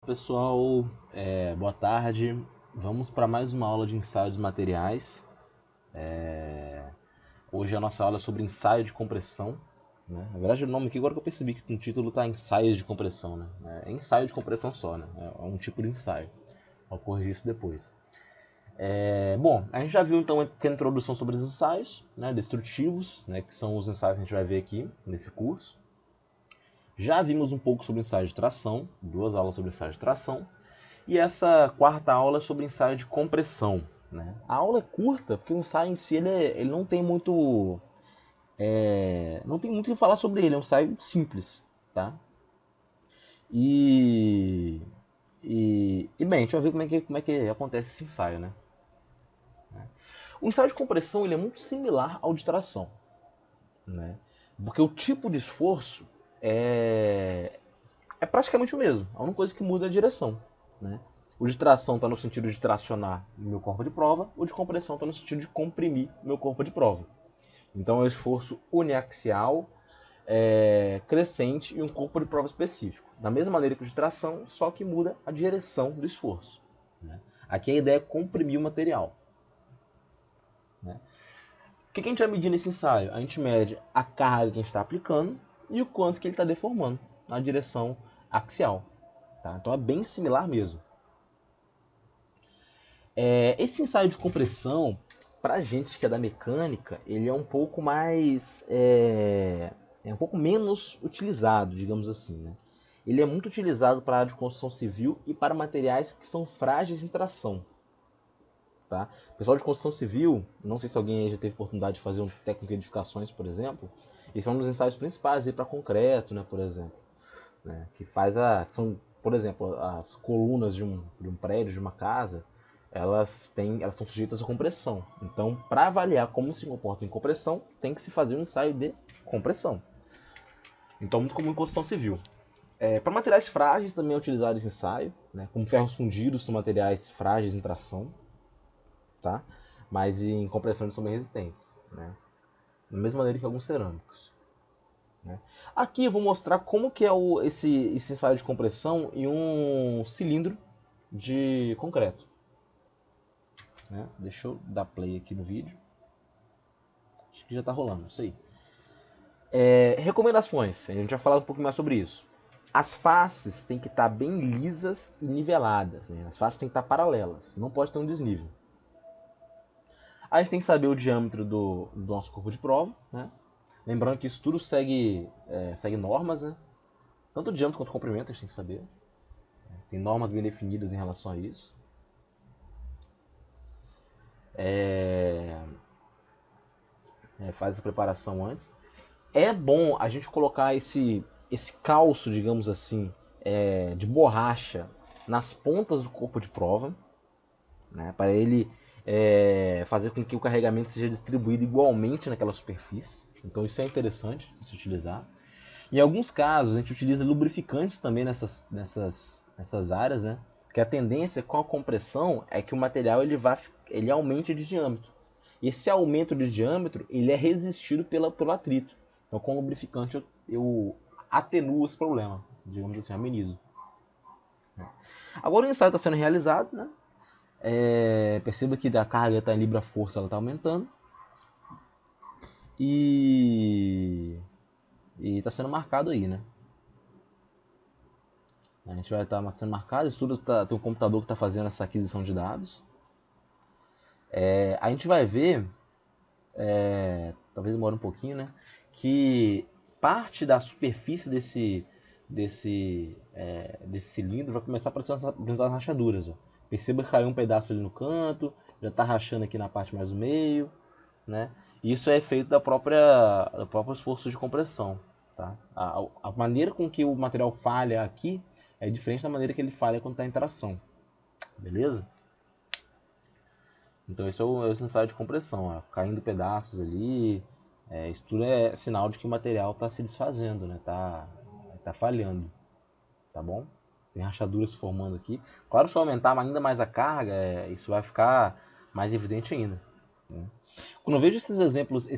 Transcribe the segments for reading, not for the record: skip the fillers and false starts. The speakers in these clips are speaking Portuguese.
Pessoal, boa tarde. Vamos para mais uma aula de ensaio dos materiais. Hoje a nossa aula é sobre ensaio de compressão, né? Na verdade, o nome aqui, agora que eu percebi que no título está ensaios de compressão, né? É ensaio de compressão só, né? É um tipo de ensaio. Vou corrigir isso depois. Bom, a gente já viu então uma pequena introdução sobre os ensaios, né, destrutivos, né, que são os ensaios que a gente vai ver aqui nesse curso. Já vimos um pouco sobre ensaio de tração, 2 aulas sobre ensaio de tração. E essa quarta aula é sobre ensaio de compressão, né? A aula é curta porque o ensaio em si ele não tem muito não tem muito o que falar sobre ele, é um ensaio simples, tá? E bem, a gente vai ver como é que acontece esse ensaio, né? O ensaio de compressão ele é muito similar ao de tração, né? Porque o tipo de esforço é praticamente o mesmo. A única coisa que muda é a direção, né? O de tração está no sentido de tracionar o meu corpo de prova, o de compressão está no sentido de comprimir o meu corpo de prova. Então é um esforço uniaxial, crescente e um corpo de prova específico. Da mesma maneira que o de tração, só que muda a direção do esforço, né? Aqui a ideia é comprimir o material, né? O que a gente vai medir nesse ensaio? A gente mede a carga que a gente está aplicando e o quanto que ele está deformando na direção axial. Tá? Então é bem similar mesmo. Esse ensaio de compressão, para a gente que é da mecânica, ele é um pouco mais. É um pouco menos utilizado, digamos assim. Né? Ele é muito utilizado para a área de construção civil e para materiais que são frágeis em tração. Tá? O pessoal de construção civil, não sei se alguém já teve oportunidade de fazer um técnico de edificações, por exemplo, esse é um dos ensaios principais para concreto, né, por exemplo. Né, que faz são, por exemplo, as colunas de um prédio, de uma casa, elas são sujeitas a compressão. Então, para avaliar como se comportam em compressão, tem que se fazer um ensaio de compressão. Então, muito comum em construção civil. Para materiais frágeis também é utilizado esse ensaio, né, como ferros fundidos são materiais frágeis em tração, tá? Mas em compressão eles são bem resistentes, né? Da mesma maneira que alguns cerâmicos. Né? Aqui eu vou mostrar como que é esse ensaio de compressão em um cilindro de concreto. Né? Deixa eu dar play aqui no vídeo. Acho que já está rolando, isso aí. Recomendações, a gente vai falar um pouco mais sobre isso. As faces têm que estar bem lisas e niveladas. Né? As faces têm que estar paralelas, não pode ter um desnível. A gente tem que saber o diâmetro do nosso corpo de prova. Né? Lembrando que isso tudo segue normas, né? Tanto o diâmetro quanto o comprimento a gente tem que saber. Tem normas bem definidas em relação a isso. Faz essa preparação antes. É bom a gente colocar esse calço, digamos assim, de borracha nas pontas do corpo de prova, né, para ele fazer com que o carregamento seja distribuído igualmente naquela superfície. Então isso é interessante de se utilizar. Em alguns casos a gente utiliza lubrificantes também nessas áreas, né? Porque a tendência com a compressão é que o material ele aumente de diâmetro. Esse aumento de diâmetro ele é resistido pelo atrito. Então com o lubrificante eu atenuo esse problema, digamos assim, amenizo. Agora o ensaio está sendo realizado, né? Perceba que a carga está em libra-força, ela está aumentando. E está sendo marcado aí, né? A gente vai estar sendo marcado, tem um computador que está fazendo essa aquisição de dados. A gente vai ver, talvez demore um pouquinho, né? Que parte da superfície desse cilindro vai começar a aparecer umas rachaduras. Ó. Perceba que caiu um pedaço ali no canto, já está rachando aqui na parte mais do meio, né? E isso é efeito do próprio esforço de compressão. Tá? A maneira com que o material falha aqui é diferente da maneira que ele falha quando está em tração. Beleza? Então esse é o ensaio de compressão, ó, caindo pedaços ali. Isso tudo é sinal de que o material está se desfazendo, né? Tá falhando, tá bom? Tem rachaduras se formando aqui. Claro, se eu aumentar ainda mais a carga, isso vai ficar mais evidente ainda. Né? Quando eu vejo esse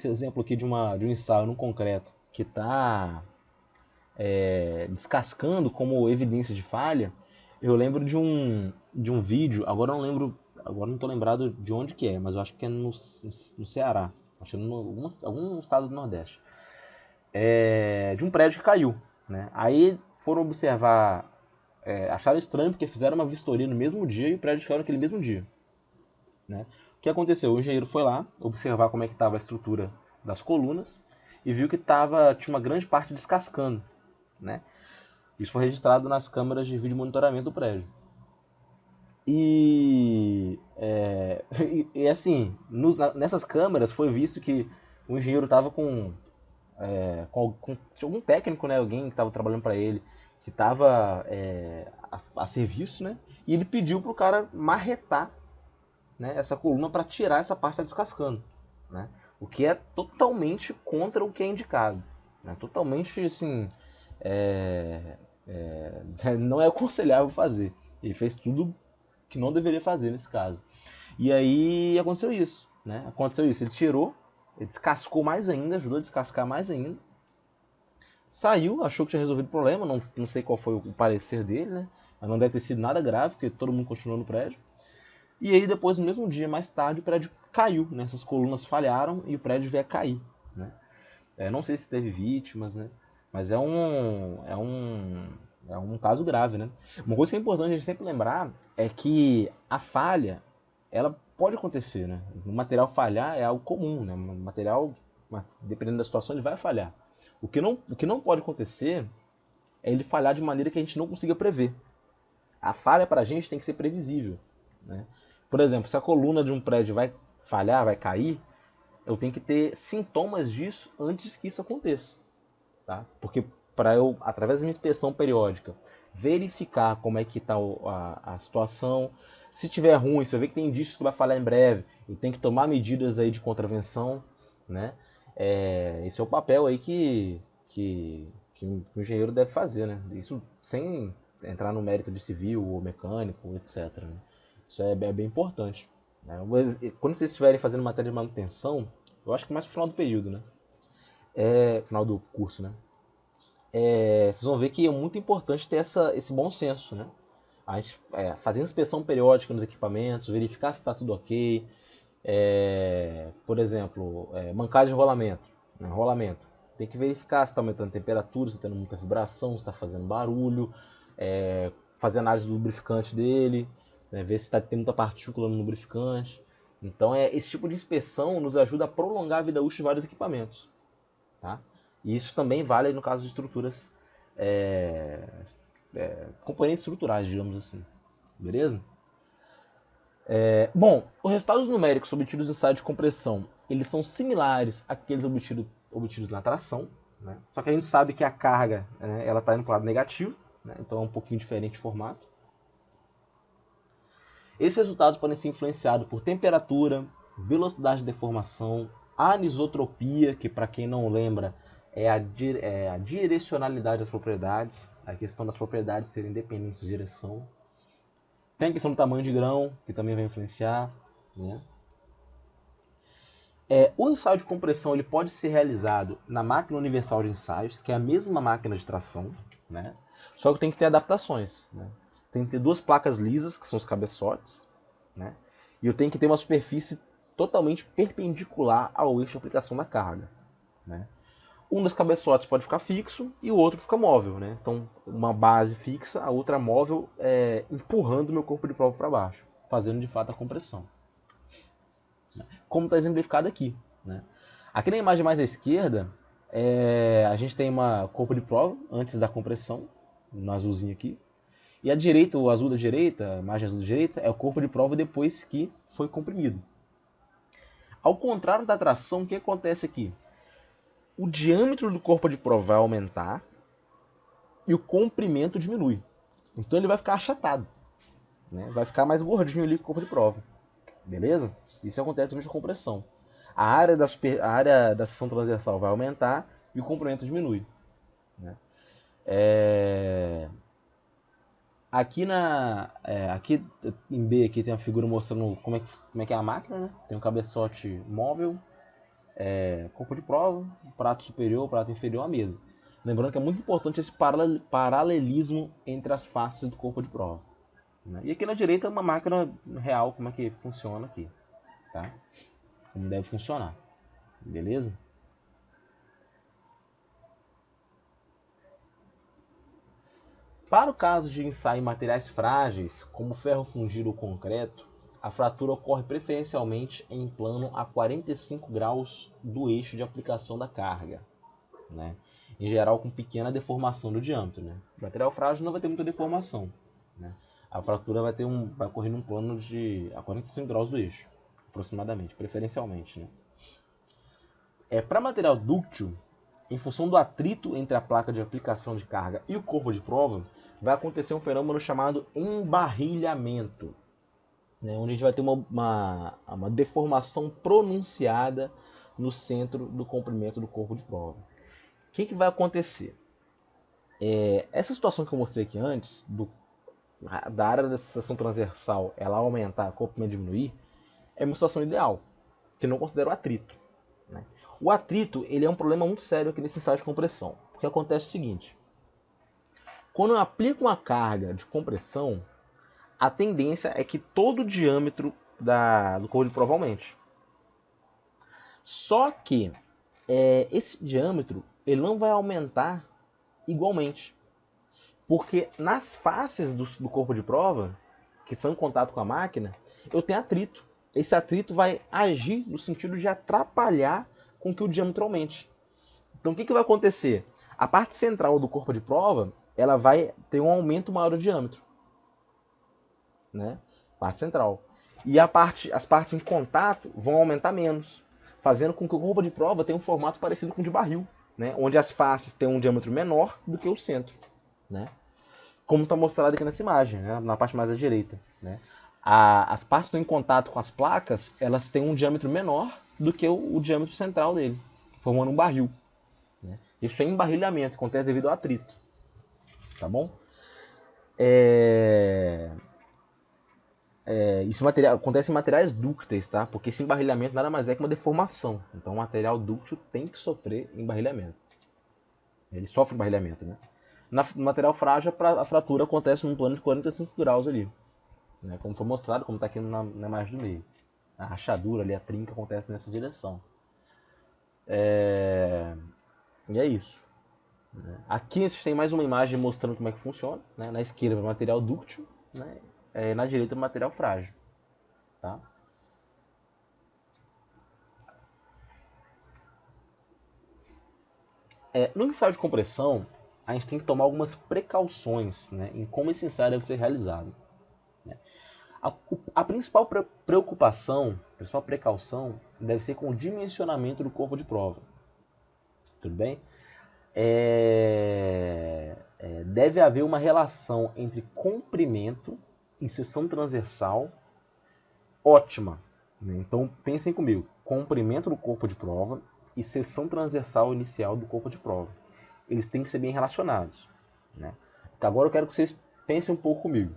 exemplo aqui de um ensaio no concreto que está descascando como evidência de falha, Eu lembro de um vídeo, agora eu não lembro, agora não tô lembrado de onde que é, mas eu acho que é no Ceará. Acho que é algum estado do Nordeste. De um prédio que caiu, né? Aí foram observar, acharam estranho porque fizeram uma vistoria no mesmo dia e o prédio caiu naquele mesmo dia, né? O que aconteceu? O engenheiro foi lá observar como é que estava a estrutura das colunas e viu que tinha uma grande parte descascando, né? Isso foi registrado nas câmeras de vídeo monitoramento do prédio. E assim, nessas câmeras foi visto que o engenheiro estava tinha algum técnico, né, alguém que estava trabalhando para ele, que estava a serviço, né, e ele pediu para o cara marretar, né, essa coluna para tirar essa parte que está descascando, né, o que é totalmente contra o que é indicado, né, totalmente assim, não é aconselhável fazer. Ele fez tudo que não deveria fazer nesse caso. E aí aconteceu isso, né? Aconteceu isso. Ele tirou, ele descascou mais ainda, ajudou a descascar mais ainda. Saiu, achou que tinha resolvido o problema, não sei qual foi o parecer dele, né? Mas não deve ter sido nada grave, porque todo mundo continuou no prédio. E aí depois, no mesmo dia, mais tarde, o prédio caiu, né? Essas colunas falharam e o prédio veio a cair, né? Não sei se teve vítimas, né? Mas é um caso grave, né? Uma coisa que é importante a gente sempre lembrar é que a falha, ela pode acontecer, né? O material falhar é algo comum, né? O material, dependendo da situação, ele vai falhar. O que não pode acontecer é ele falhar de maneira que a gente não consiga prever. A falha para a gente tem que ser previsível, né? Por exemplo, se a coluna de um prédio vai falhar, vai cair, eu tenho que ter sintomas disso antes que isso aconteça, tá? Porque para eu, através da minha inspeção periódica, verificar como é que está a situação, se tiver ruim, se eu ver que tem indícios que vai falhar em breve, eu tenho que tomar medidas aí de contravenção, né? Esse é o papel aí que o engenheiro deve fazer, né? Isso sem entrar no mérito de civil ou mecânico, etc, né? Isso é bem importante, né? Quando vocês estiverem fazendo matéria de manutenção, eu acho que mais pro final do período, né? Final do curso, né? Vocês vão ver que é muito importante ter esse bom senso, né? A gente fazer inspeção periódica nos equipamentos, verificar se está tudo ok. Por exemplo, mancagem de rolamento, né? Rolamento. Tem que verificar se está aumentando a temperatura, se está tendo muita vibração, se está fazendo barulho, fazer análise do lubrificante dele, né? Ver se está tendo muita partícula no lubrificante. Então, esse tipo de inspeção nos ajuda a prolongar a vida útil de vários equipamentos. Tá? E isso também vale no caso de estruturas, componentes estruturais, digamos assim. Beleza? Bom, os resultados numéricos obtidos em site de compressão, eles são similares àqueles obtidos na tração, né? Só que a gente sabe que a carga, né, ela está indo para o lado negativo, né? Então é um pouquinho diferente de formato. Esses resultados podem ser influenciados por temperatura, velocidade de deformação, anisotropia, que para quem não lembra é a direcionalidade das propriedades, a questão das propriedades serem independentes de direção. Tem a questão do tamanho de grão, que também vai influenciar, né? O ensaio de compressão ele pode ser realizado na máquina universal de ensaios, que é a mesma máquina de tração, né? Só que tem que ter adaptações, né? Tem que ter duas placas lisas, que são os cabeçotes, né? E eu tenho que ter uma superfície totalmente perpendicular ao eixo de aplicação da carga, né? Um dos cabeçotes pode ficar fixo e o outro fica móvel, né? Então, uma base fixa, a outra móvel, empurrando o meu corpo de prova para baixo, fazendo de fato a compressão. Como está exemplificado aqui, né? Aqui na imagem mais à esquerda, a gente tem uma corpo de prova antes da compressão, no azulzinho aqui. E a direita, o azul da direita, a imagem azul da direita, é o corpo de prova depois que foi comprimido. Ao contrário da tração, o que acontece aqui? O diâmetro do corpo de prova vai aumentar e o comprimento diminui. Então ele vai ficar achatado, né? Vai ficar mais gordinho ali com o corpo de prova. Beleza? Isso acontece durante a compressão. A área da seção transversal vai aumentar e o comprimento diminui, né? Aqui em B aqui tem uma figura mostrando como é que é a máquina, né? Tem um cabeçote móvel, corpo de prova, prato superior, prato inferior à mesa. Lembrando que é muito importante esse paralelismo entre as faces do corpo de prova, né? E aqui na direita é uma máquina real, como é que funciona aqui, tá? Como deve funcionar, beleza? Para o caso de ensaio em materiais frágeis, como ferro fundido ou concreto, a fratura ocorre preferencialmente em plano a 45 graus do eixo de aplicação da carga, né? Em geral com pequena deformação do diâmetro, né? O material frágil não vai ter muita deformação, né? A fratura vai ocorrer num plano a 45 graus do eixo, aproximadamente, preferencialmente, né? Para material dúctil, em função do atrito entre a placa de aplicação de carga e o corpo de prova, vai acontecer um fenômeno chamado embarrilhamento, né, onde a gente vai ter uma deformação pronunciada no centro do comprimento do corpo de prova. O que vai acontecer? Essa situação que eu mostrei aqui antes, da área da seção transversal ela aumentar, o comprimento diminuir, é uma situação ideal, que não considera o atrito, né? O atrito ele é um problema muito sério aqui nesse ensaio de compressão, porque acontece o seguinte: quando eu aplico uma carga de compressão, a tendência é que todo o diâmetro do corpo de prova aumente. Só que esse diâmetro ele não vai aumentar igualmente, porque nas faces do corpo de prova, que são em contato com a máquina, eu tenho atrito. Esse atrito vai agir no sentido de atrapalhar com que o diâmetro aumente. Então o que vai acontecer? A parte central do corpo de prova ela vai ter um aumento maior do diâmetro, né? Parte central. E as partes em contato vão aumentar menos, fazendo com que o corpo de prova tenha um formato parecido com o de barril, né? Onde as faces têm um diâmetro menor do que o centro, né? Como está mostrado aqui nessa imagem, né? Na parte mais à direita, né? As partes que estão em contato com as placas, elas têm um diâmetro menor do que o diâmetro central dele, formando um barril, né? Isso é embarrilhamento, acontece devido ao atrito, tá bom? Isso acontece em materiais dúcteis, tá? Porque esse embarrilhamento nada mais é que uma deformação. Então o material dúctil tem que sofrer embarrilhamento. Ele sofre embarrilhamento, né? No material frágil, a fratura acontece num plano de 45 graus ali, né? Como foi mostrado, como está aqui na imagem do meio. A rachadura ali, a trinca acontece nessa direção. E é isso. Aqui a gente tem mais uma imagem mostrando como é que funciona, né? Na esquerda, material dúctil, né? Na direita, material frágil, tá? No ensaio de compressão, a gente tem que tomar algumas precauções, né, em como esse ensaio deve ser realizado, né? A principal preocupação, a principal precaução deve ser com o dimensionamento do corpo de prova. Tudo bem? Deve haver uma relação entre comprimento e seção transversal ótima, né? Então pensem comigo, comprimento do corpo de prova e seção transversal inicial do corpo de prova. Eles têm que ser bem relacionados, né? Então, agora eu quero que vocês pensem um pouco comigo.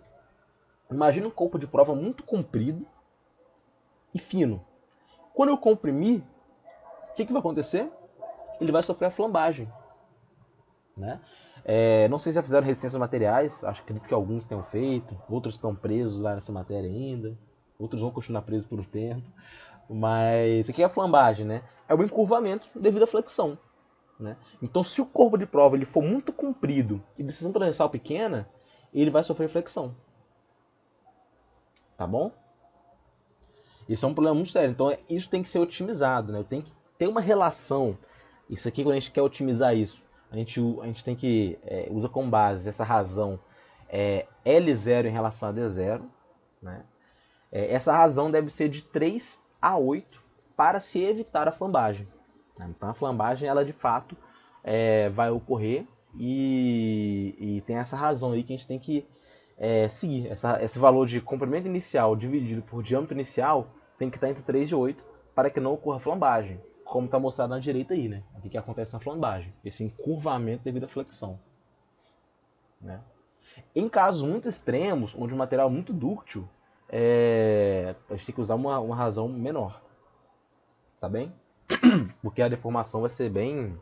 Imagina um corpo de prova muito comprido e fino. Quando eu comprimir, o que vai acontecer? Ele vai sofrer a flambagem, né? Não sei se já fizeram resistência a materiais, acredito que alguns tenham feito, outros estão presos lá nessa matéria ainda, outros vão continuar presos por um tempo, mas o que é a flambagem, né? É o encurvamento devido à flexão, né? Então, se o corpo de prova ele for muito comprido e de seção transversal pequena, ele vai sofrer flexão, tá bom? Isso é um problema muito sério. Então, isso tem que ser otimizado, né? Tem que ter uma relação. Isso aqui, quando a gente quer otimizar isso, a gente tem que usa como base essa razão L0 em relação a D0, né? Essa razão deve ser de 3 a 8 para se evitar a flambagem, né? Então, a flambagem, ela de fato vai ocorrer e tem essa razão aí que a gente tem que seguir. Esse valor de comprimento inicial dividido por diâmetro inicial tem que estar entre 3 e 8 para que não ocorra flambagem, como está mostrado na direita aí, né? O que acontece na flambagem? Esse encurvamento devido à flexão, né? Em casos muito extremos, onde o material é muito dúctil, a gente tem que usar uma razão menor, tá bem? Porque a deformação vai ser bem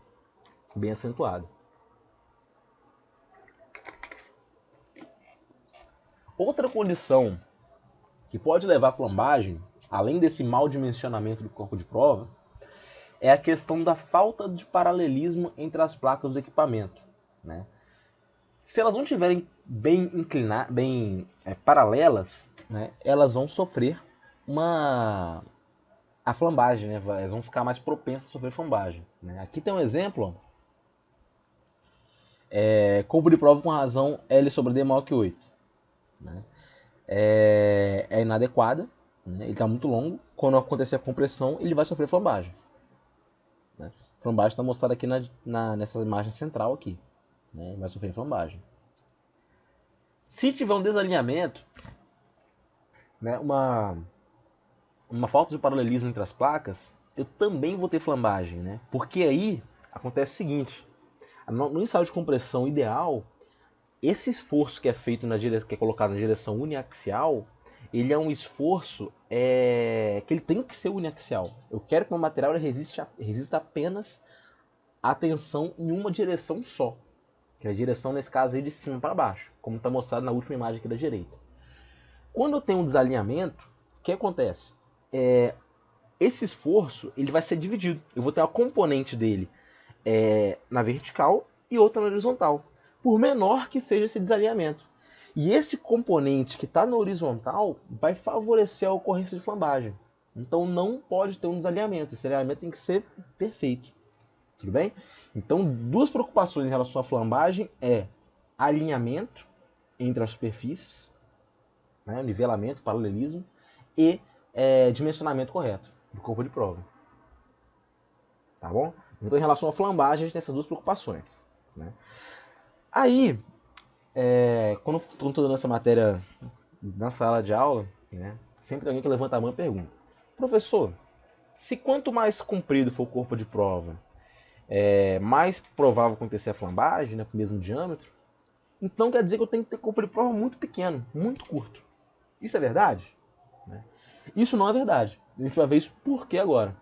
acentuada. Outra condição que pode levar à flambagem, além desse mau dimensionamento do corpo de prova, é a questão da falta de paralelismo entre as placas do equipamento, né? Se elas não estiverem bem inclinadas, paralelas, né, elas vão sofrer a flambagem, né? Elas vão ficar mais propensas a sofrer flambagem, né? Aqui tem um exemplo, corpo de prova com razão L sobre D maior que 8. Né? É inadequada, né? Ele está muito longo. Quando acontecer a compressão, ele vai sofrer flambagem. Né? Flambagem está mostrada aqui nessa imagem central aqui. Né? Vai sofrer flambagem. Se tiver um desalinhamento, né, uma falta de paralelismo entre as placas, eu também vou ter flambagem, né? Porque aí acontece o seguinte: no ensaio de compressão ideal, esse esforço que é feito que é colocado na direção uniaxial, ele é um esforço que ele tem que ser uniaxial. Eu quero que o meu material resista apenas à tensão em uma direção só, que é a direção, nesse caso, aí de cima para baixo, como está mostrado na última imagem aqui da direita. Quando eu tenho um desalinhamento, o que acontece? Esse esforço ele vai ser dividido. Eu vou ter uma componente dele na vertical e outra na horizontal, por menor que seja esse desalinhamento. E esse componente que está na horizontal vai favorecer a ocorrência de flambagem. Então não pode ter um desalinhamento. Esse alinhamento tem que ser perfeito. Tudo bem? Então, duas preocupações em relação à flambagem é alinhamento entre as superfícies, né, nivelamento, paralelismo, e dimensionamento correto do corpo de prova. Tá bom? Então, em relação à flambagem, a gente tem essas duas preocupações. Né? Aí, quando estou dando essa matéria na sala de aula, né, sempre tem alguém que levanta a mão e pergunta: professor, se quanto mais comprido for o corpo de prova, mais provável acontecer a flambagem, né, com o mesmo diâmetro, então quer dizer que eu tenho que ter corpo de prova muito pequeno, muito curto. Isso é verdade? Né? Isso não é verdade. A gente vai ver isso por que agora.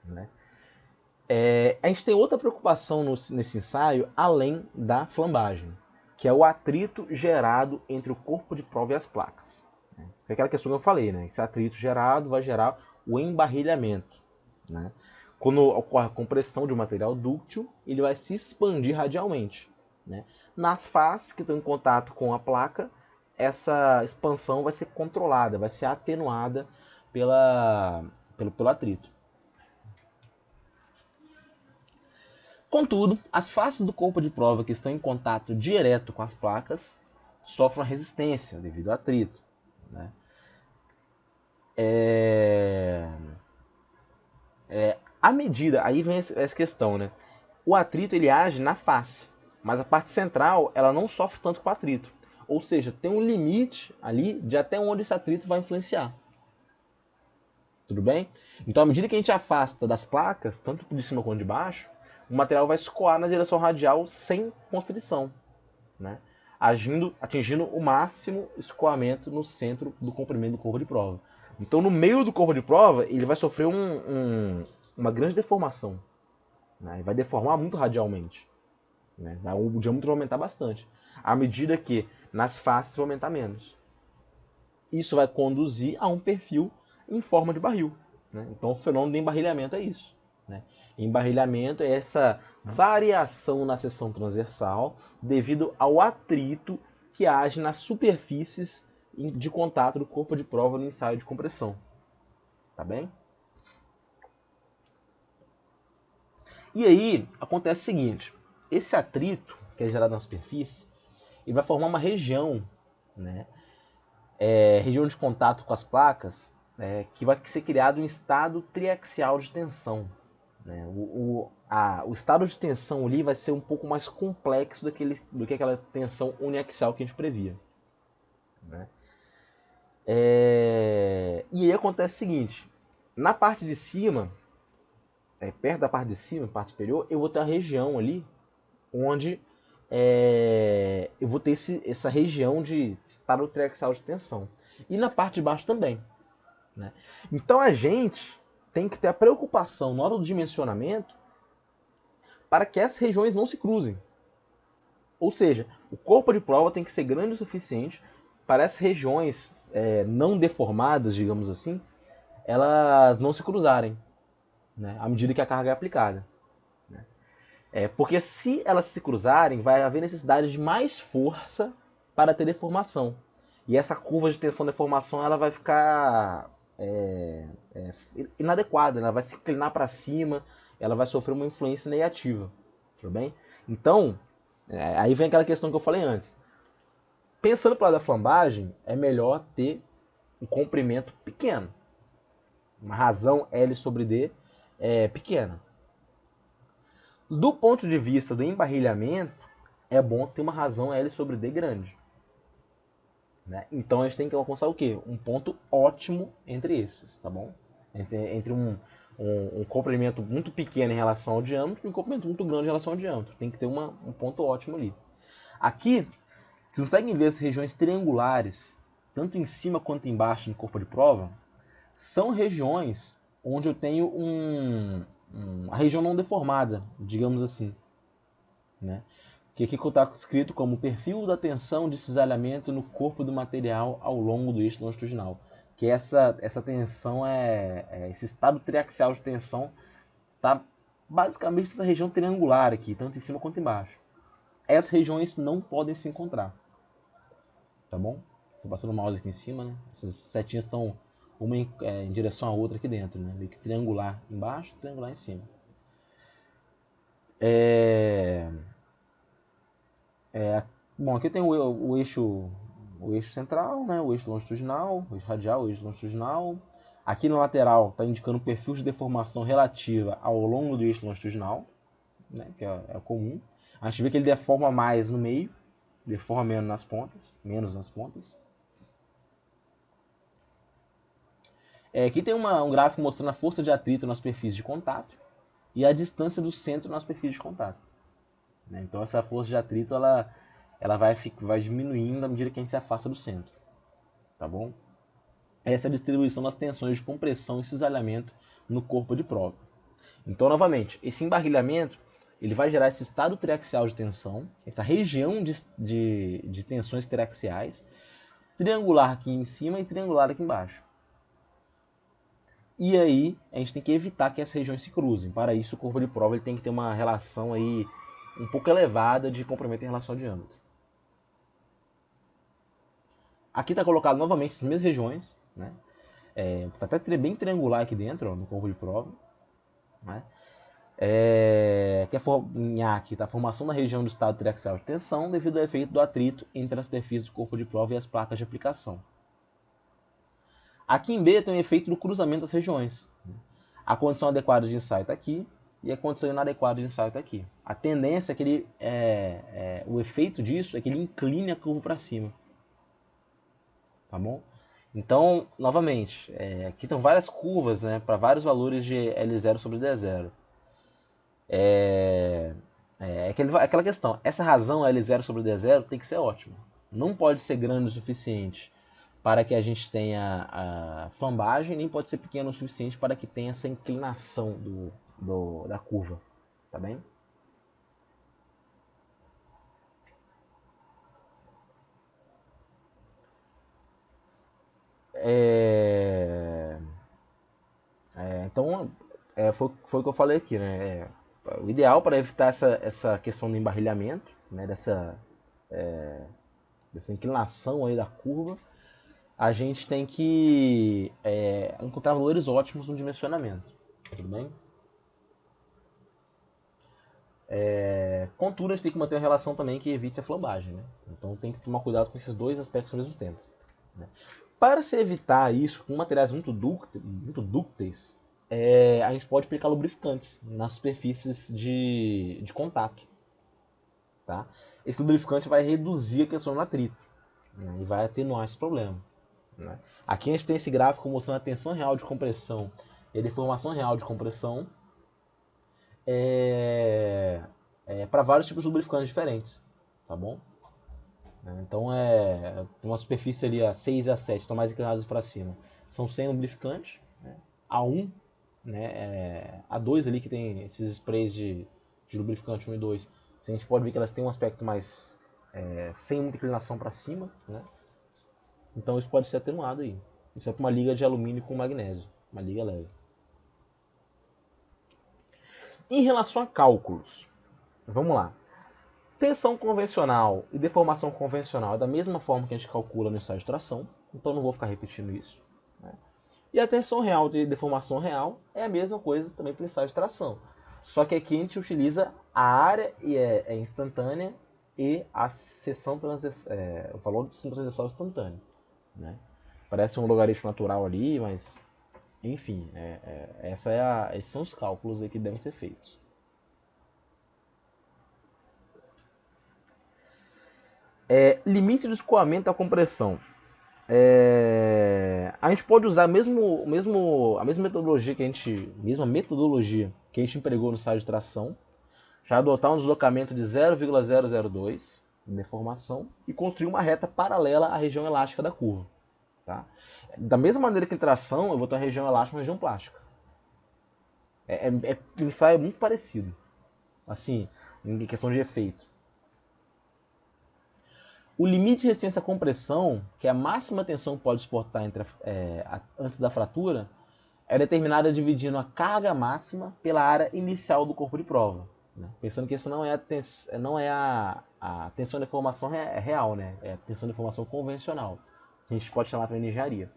Né? A gente tem outra preocupação nesse ensaio, além da flambagem, que é o atrito gerado entre o corpo de prova e as placas. É aquela questão que eu falei, né? Esse atrito gerado vai gerar o embarrilhamento. Né? Quando ocorre a compressão de um material dúctil, ele vai se expandir radialmente. Né? Nas faces que estão em contato com a placa, essa expansão vai ser controlada, vai ser atenuada pelo atrito. Contudo, as faces do corpo de prova que estão em contato direto com as placas sofrem resistência devido ao atrito. Né? À medida, aí vem essa questão, né? O atrito ele age na face, mas a parte central ela não sofre tanto com o atrito. Ou seja, tem um limite ali de até onde esse atrito vai influenciar. Tudo bem? Então, à medida que a gente afasta das placas, tanto de cima quanto de baixo, o material vai escoar na direção radial sem constrição, né? Atingindo o máximo escoamento no centro do comprimento do corpo de prova. Então, no meio do corpo de prova, ele vai sofrer uma grande deformação. Né? Vai deformar muito radialmente. Né? O diâmetro vai aumentar bastante. À medida que nas faces vai aumentar menos. Isso vai conduzir a um perfil em forma de barril. Né? Então, o fenômeno de embarrilhamento é isso. Né? Embarrilhamento é essa variação na seção transversal devido ao atrito que age nas superfícies de contato do corpo de prova no ensaio de compressão. Tá bem? E aí acontece o seguinte: esse atrito que é gerado na superfície, ele vai formar uma região, né? Região de contato com as placas, que vai ser criado um estado triaxial de tensão. Né? O estado de tensão ali vai ser um pouco mais complexo do que aquela tensão uniaxial que a gente previa. Né? E aí acontece o seguinte: na parte de cima, perto da parte de cima, parte superior, eu vou ter a região ali onde eu vou ter essa região de estado triaxial de tensão. E na parte de baixo também. Né? Então a gente tem que ter a preocupação na hora do dimensionamento para que essas regiões não se cruzem. Ou seja, o corpo de prova tem que ser grande o suficiente para essas regiões não deformadas, digamos assim, elas não se cruzarem, né, à medida que a carga é aplicada. Né? Porque se elas se cruzarem, vai haver necessidade de mais força para ter deformação. E essa curva de tensão-deformação ela vai ficar inadequada, ela vai se inclinar para cima, ela vai sofrer uma influência negativa. Tudo bem? Então, aí vem aquela questão que eu falei antes. Pensando para lado da flambagem, é melhor ter um comprimento pequeno. Uma razão L sobre D pequena. Do ponto de vista do embarrilhamento, é bom ter uma razão L sobre D grande. Né? Então a gente tem que alcançar o quê? Um ponto ótimo entre esses, tá bom? Entre um comprimento muito pequeno em relação ao diâmetro e um comprimento muito grande em relação ao diâmetro. Tem que ter um ponto ótimo ali. Aqui, vocês conseguem ver as regiões triangulares, tanto em cima quanto embaixo no corpo de prova, são regiões onde eu tenho a região não deformada, digamos assim. Né? Que aqui está escrito como perfil da tensão de cisalhamento no corpo do material ao longo do eixo longitudinal. Que essa tensão esse estado triaxial de tensão está basicamente nessa região triangular aqui, tanto em cima quanto embaixo. Essas regiões não podem se encontrar. Tá bom? Estou passando o mouse aqui em cima, né? Essas setinhas estão uma em direção à outra aqui dentro, né? Meio que triangular embaixo, triangular em cima. Bom, aqui tem o eixo central, né? O eixo longitudinal, o eixo radial, o eixo longitudinal. Aqui na lateral está indicando o perfil de deformação relativa ao longo do eixo longitudinal, né? Que é comum. A gente vê que ele deforma mais no meio, deforma menos nas pontas. Aqui tem um gráfico mostrando a força de atrito nas superfícies de contato e a distância do centro nas superfícies de contato. Né? Então essa força de atrito ela vai diminuindo à medida que a gente se afasta do centro. Tá bom? Essa é a distribuição das tensões de compressão e cisalhamento no corpo de prova. Então, novamente, esse embarrilhamento ele vai gerar esse estado triaxial de tensão, essa região de tensões triaxiais, triangular aqui em cima e triangular aqui embaixo. E aí, a gente tem que evitar que essas regiões se cruzem. Para isso, o corpo de prova ele tem que ter uma relação aí um pouco elevada de comprimento em relação ao diâmetro. Aqui está colocado novamente essas mesmas regiões, né? Tá até bem triangular aqui dentro, ó, no corpo de prova. Né? Que em A aqui está a formação da região do estado triaxial de tensão devido ao efeito do atrito entre as superfícies do corpo de prova e as placas de aplicação. Aqui em B tem o efeito do cruzamento das regiões. A condição adequada de ensaio está aqui e a condição inadequada de ensaio está aqui. A tendência é que ele, o efeito disso é que ele incline a curva para cima. Tá bom? Então, novamente, aqui estão várias curvas, né, para vários valores de L0 sobre D0. Aquela questão, essa razão L0 sobre D0 tem que ser ótima. Não pode ser grande o suficiente para que a gente tenha a flambagem, nem pode ser pequeno o suficiente para que tenha essa inclinação da curva. Tá bem? Então, foi o que eu falei aqui, né? O ideal para evitar essa questão do embarrilhamento, né? dessa inclinação aí da curva, a gente tem que encontrar valores ótimos no dimensionamento. Tudo bem? Contudo, a gente tem que manter uma relação também que evite a flambagem. Né? Então tem que tomar cuidado com esses dois aspectos ao mesmo tempo. Né? Para se evitar isso com materiais muito dúcteis, a gente pode aplicar lubrificantes nas superfícies de contato. Tá? Esse lubrificante vai reduzir a questão do atrito, né? E vai atenuar esse problema. Né? Aqui a gente tem esse gráfico mostrando a tensão real de compressão e a deformação real de compressão para vários tipos de lubrificantes diferentes. Tá bom? Então, uma superfície ali, a 6 e a 7 estão mais inclinadas para cima. São sem lubrificante. Né? A1, né, A2 ali que tem esses sprays de lubrificante 1 e 2. A gente pode ver que elas têm um aspecto mais sem muita inclinação para cima. Né? Então isso pode ser atenuado aí. Isso é para uma liga de alumínio com magnésio, uma liga leve. Em relação a cálculos, vamos lá. Tensão convencional e deformação convencional é da mesma forma que a gente calcula no estágio de tração, então não vou ficar repetindo isso. Né? E a tensão real e deformação real é a mesma coisa também para o estágio de tração. Só que aqui a gente utiliza a área instantânea e a seção o valor de seção transversal instantânea. Né? Parece um logaritmo natural ali, mas enfim, esses são os cálculos aí que devem ser feitos. Limite de escoamento da compressão. A gente pode usar a mesma metodologia que a gente empregou no estágio de tração, já adotar um deslocamento de 0,002 de deformação e construir uma reta paralela à região elástica da curva. Tá? Da mesma maneira que em tração, eu vou ter uma região elástica e uma região plástica. O ensaio é muito parecido, assim, em questão de efeito. O limite de resistência à compressão, que é a máxima tensão que pode suportar antes da fratura, é determinada dividindo a carga máxima pela área inicial do corpo de prova. Né? Pensando que isso não é a tensão de deformação real, né? É a tensão de deformação convencional, que a gente pode chamar também de engenharia.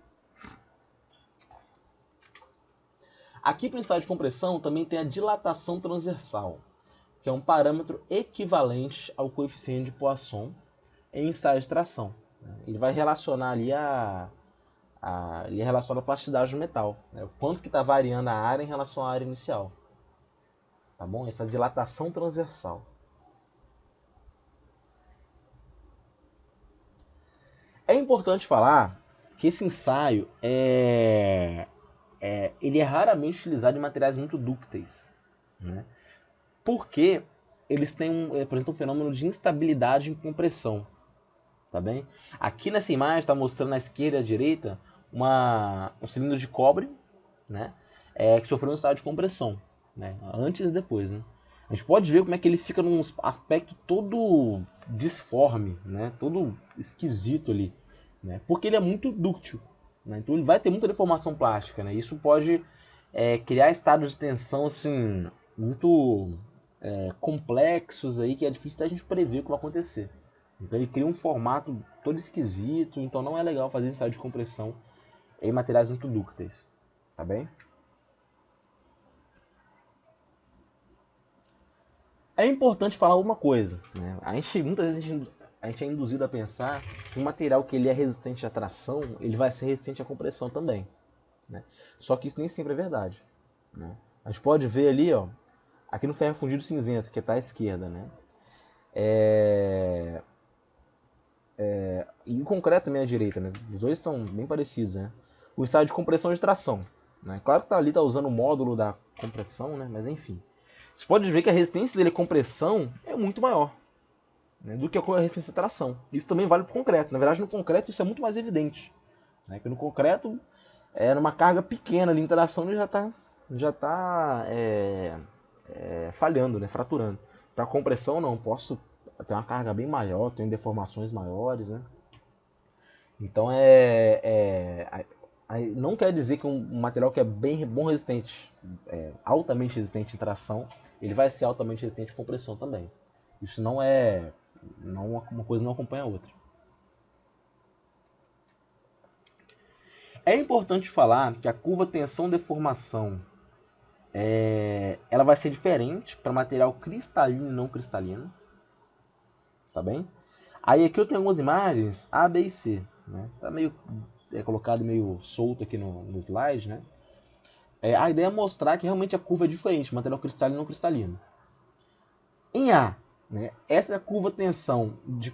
Aqui para o ensaio de compressão também tem a dilatação transversal, que é um parâmetro equivalente ao coeficiente de Poisson em ensaio de tração. Ele vai relacionar ali ele relaciona a plasticidade do metal, né? O quanto que está variando a área em relação à área inicial. Tá bom? Essa dilatação transversal. É importante falar que esse ensaio ele é raramente utilizado em materiais muito dúcteis, né? Porque eles apresentam um fenômeno de instabilidade em compressão. Tá bem? Aqui nessa imagem está mostrando na esquerda e à direita um cilindro de cobre, né? Que sofreu um estado de compressão, né? Antes e depois, né? A gente pode ver como é que ele fica num aspecto todo disforme, né? Todo esquisito ali, né? Porque ele é muito dúctil, né? Então ele vai ter muita deformação plástica, né? Isso pode criar estados de tensão assim muito complexos aí que é difícil da gente prever o que vai acontecer. Então ele cria um formato todo esquisito, então não é legal fazer ensaio de compressão em materiais muito dúcteis, tá bem? É importante falar uma coisa, né? Muitas vezes a gente é induzido a pensar que um material que ele é resistente à tração, ele vai ser resistente à compressão também, né? Só que isso nem sempre é verdade, né? A gente pode ver ali, ó, aqui no ferro fundido cinzento, que está à esquerda, né? E o concreto também à direita, né? Os dois são bem parecidos, né? O ensaio de compressão e de tração, né? Claro que ali tá usando o módulo da compressão, né? Mas enfim. Você pode ver que a resistência dele à compressão é muito maior, né, do que a resistência à tração. Isso também vale para o concreto. Na verdade, no concreto isso é muito mais evidente. Né? Porque no concreto, numa carga pequena ali, a interação ele já tá falhando, né? Fraturando. Para compressão, não. Posso ter uma carga bem maior, tenho deformações maiores, né? Então não quer dizer que um material que é bem bom resistente, altamente resistente em tração, ele vai ser altamente resistente em compressão também. Isso uma coisa não acompanha a outra. É importante falar que a curva tensão-deformação ela vai ser diferente para material cristalino e não cristalino, tá bem? Aí aqui eu tenho algumas imagens A, B e C, né? Tá meio colocado meio solto aqui no slide, né? A ideia é mostrar que realmente a curva é diferente, material cristalino e não cristalino. Em A, né, essa é a curva tensão de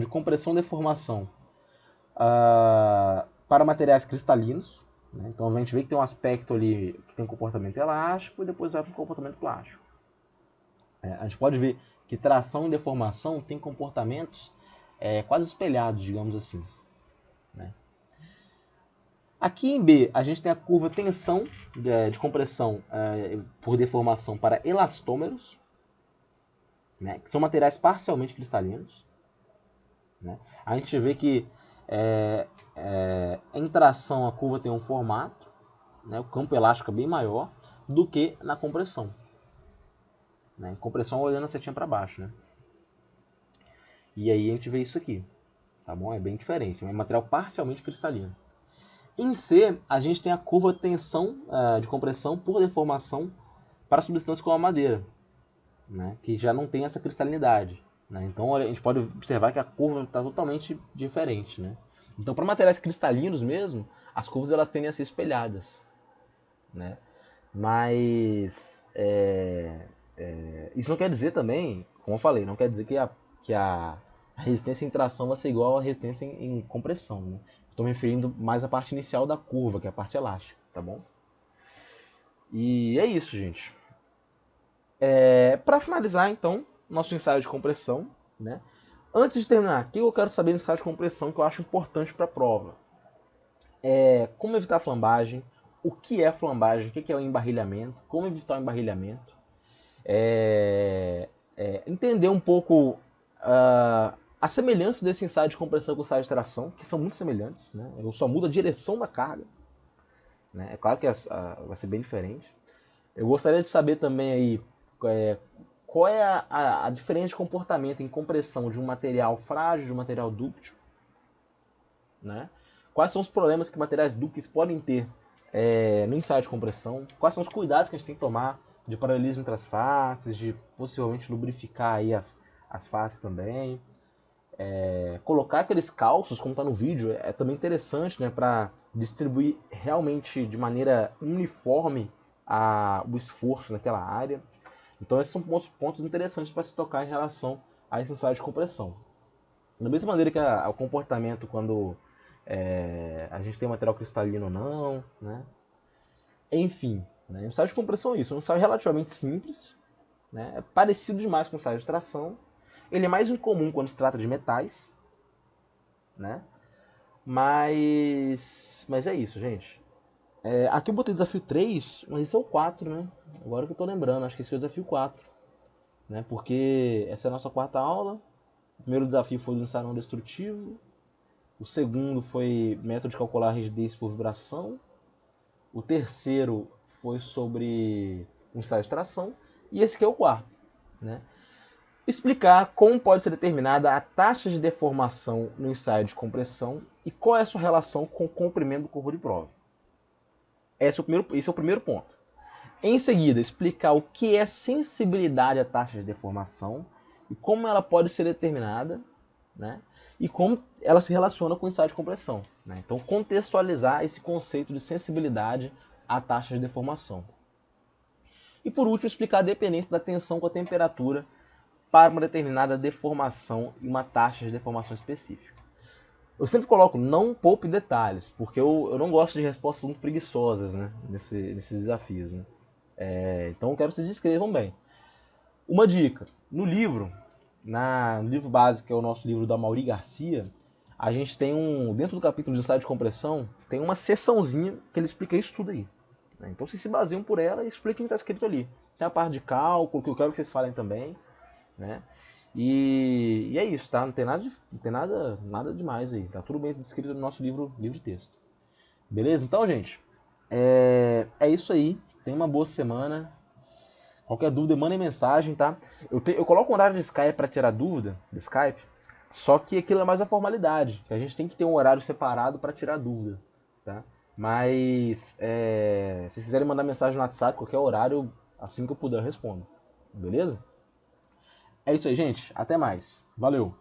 compressão e deformação para materiais cristalinos. Né? Então a gente vê que tem um aspecto ali que tem um comportamento elástico e depois vai para o comportamento plástico. A gente pode ver que tração e deformação tem comportamentos quase espelhados, digamos assim. Né? Aqui em B, a gente tem a curva tensão de compressão por deformação para elastômeros, né, que são materiais parcialmente cristalinos. Né? A gente vê que Em tração a curva tem um formato, né, o campo elástico é bem maior do que na compressão. Né? Em compressão olhando a setinha para baixo. Né? E aí a gente vê isso aqui. Tá bom? É bem diferente. É um material parcialmente cristalino. Em C, a gente tem a curva de tensão de compressão por deformação para substâncias como a madeira, né? Que já não tem essa cristalinidade. Né? Então a gente pode observar que a curva está totalmente diferente. Né? Então, para materiais cristalinos mesmo, as curvas elas tendem a ser espelhadas. Né? Mas isso não quer dizer também, como eu falei, não quer dizer que a resistência em tração vai ser igual à resistência em compressão. Né? Estou me referindo mais à parte inicial da curva, que é a parte elástica, tá bom? E é isso, gente. Para finalizar, então, nosso ensaio de compressão, né? Antes de terminar, o que eu quero saber no ensaio de compressão que eu acho importante para a prova? Como evitar flambagem, o que é flambagem, o que é o embarrilhamento, como evitar o embarrilhamento, entender um pouco a semelhança desse ensaio de compressão com o ensaio de tração, que são muito semelhantes, né? Eu só mudo a direção da carga, né? É claro que vai ser bem diferente. Eu gostaria de saber também aí qual é a diferença de comportamento em compressão de um material frágil de um material dúctil, né? Quais são os problemas que materiais dúcteis podem ter no ensaio de compressão, quais são os cuidados que a gente tem que tomar de paralelismo entre as faces, de possivelmente lubrificar aí as faces também. Colocar aqueles calços, como está no vídeo, é também interessante, né, para distribuir realmente de maneira uniforme o esforço naquela área. Então esses são pontos interessantes para se tocar em relação a esse ensaio de compressão. Da mesma maneira que o comportamento quando a gente tem material cristalino ou não, né? Enfim, né? O ensaio de compressão é isso, é um ensaio relativamente simples, né? É parecido demais com o ensaio de tração. Ele é mais incomum quando se trata de metais, né? Mas é isso, gente. Aqui eu botei desafio 3, mas esse é o 4, né? Agora que eu tô lembrando, acho que esse é o desafio 4. Né? Porque essa é a nossa quarta aula. O primeiro desafio foi do ensaio não destrutivo. O segundo foi método de calcular a rigidez por vibração. O terceiro foi sobre o ensaio de tração. E esse aqui é o quarto. Né? Explicar como pode ser determinada a taxa de deformação no ensaio de compressão e qual é a sua relação com o comprimento do corpo de prova. Esse é o primeiro ponto. Em seguida, explicar o que é sensibilidade à taxa de deformação e como ela pode ser determinada, né? E como ela se relaciona com o ensaio de compressão. Né? Então, contextualizar esse conceito de sensibilidade à taxa de deformação. E por último, explicar a dependência da tensão com a temperatura para uma determinada deformação e uma taxa de deformação específica. Eu sempre coloco não poupe detalhes, porque eu não gosto de respostas muito preguiçosas, né, nesses desafios. Né? Então eu quero que vocês escrevam bem. Uma dica, no livro básico, que é o nosso livro da Mauri Garcia, a gente tem dentro do capítulo de ensaio de compressão, tem uma seçãozinha que ele explica isso tudo aí. Né? Então vocês se baseiam por ela e expliquem o que está escrito ali. Tem a parte de cálculo, que eu quero que vocês falem também. Né? E é isso, tá? Não tem nada demais aí. Tá tudo bem descrito no nosso livro de texto. Beleza? Então, gente, é isso aí. Tenha uma boa semana. Qualquer dúvida, mandem mensagem, tá? Eu coloco um horário de Skype para tirar dúvida, de Skype, só que aquilo é mais a formalidade. Que a gente tem que ter um horário separado para tirar dúvida, tá? Mas, se vocês quiserem mandar mensagem no WhatsApp, qualquer horário, assim que eu puder, eu respondo. Beleza? É isso aí, gente. Até mais. Valeu!